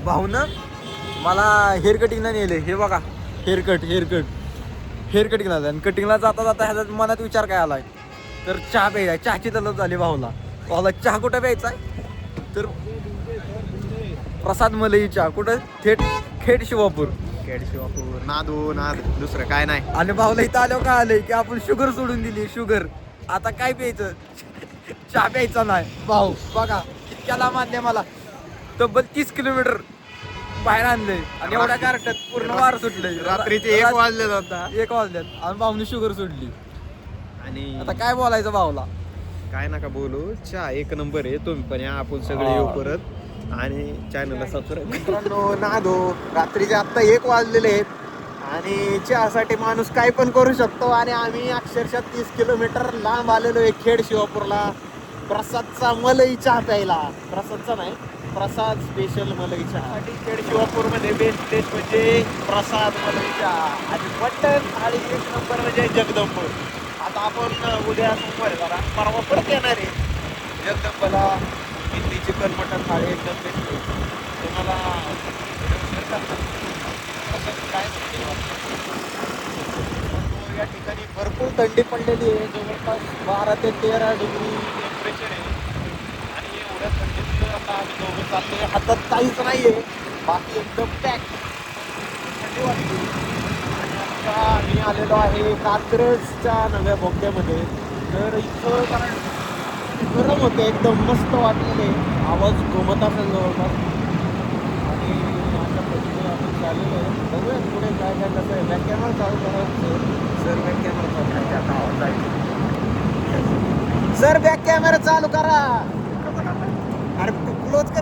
भाऊनं मला हेअर कटिंगला नेले. हे बघा हेअर कटिंगला आणि कटिंगला जाता जाता ह्याचा मनात विचार काय आलाय तर चहा प्यायचा. चहाची तलब झाली भाऊला चहा कुठं प्यायचा तर प्रसाद मलई चहा कुठं खेड शिवापूर नाद दुसरं काय नाही. आणि भाऊला इथं आल्यावर काय आलंय की आपण शुगर सोडून दिली. शुगर आता काय प्यायचं चहा प्यायचा नाही. भाऊ बघा इतक्या लांब आणले मला तब्बल 30 किलोमीटर बाहेर आणलंय आणि एवढ्या गारठ्यात पूर्ण वार सुटलंय. रात्रीचे 1 वाजले आता. 1 वाजल्यात आणि भाऊने शुगर सोडली. आणि आता काय बोलायचं भाऊला. काय नका बोलू. चहा 1 नंबर आहे. तुम्ही पण या, आपण सगळे येऊ परत. आणि चॅनलला सबस्क्राईब. मित्रांनो नादो रात्रीचे आत्ता 1 वाजलेले आहेत आणि चहासाठी माणूस काय पण करू शकतो. आणि आम्ही अक्षरशः 30 किलोमीटर लांब आलेलो आहे खेड शिवापूरला प्रसादचा मलई चहा प्यायला. प्रसादचा नाही, प्रसाद स्पेशल मलई चहा. खेड शिवापूरमध्ये बेस्ट टेस्ट म्हणजे प्रसाद मलई चहा आणि मटन थाळी 1 नंबर म्हणजे जगदंब. आता आपण उद्या सोमवार करा परवा परत येणार आहे जगदंबला. हिंदी चिकन मटन थाळी एकदम बेस्ट. तुम्हाला काय या ठिकाणी भरपूर थंडी पडलेली आहे. जवळपास 12 ते 13 डिग्री टेम्परेचर आहे आणि एवढ्या थंडीत आता आम्ही दोघं चाललोय. हातात काहीच नाही आहे, बाकी एकदम पॅक थंडी वाटते. आणि आता आम्ही आलेलो आहे कात्रजच्या नव्या बोगद्यामध्ये. तर इथं कारण गरम होते एकदम मस्त वाटलेले. आवाज घुमत असेल जवळपास आणि अशा पद्धतीने आपण चाललेलो आहे. बघूया पुढे काय काय कसं आहे. बॅक कॅमेरा चालू करायचं सर. बॅक कॅमेरा चालू आता आवाज आहे सर. बॅक कॅमेरा चालू करा. अरे क्लोज कर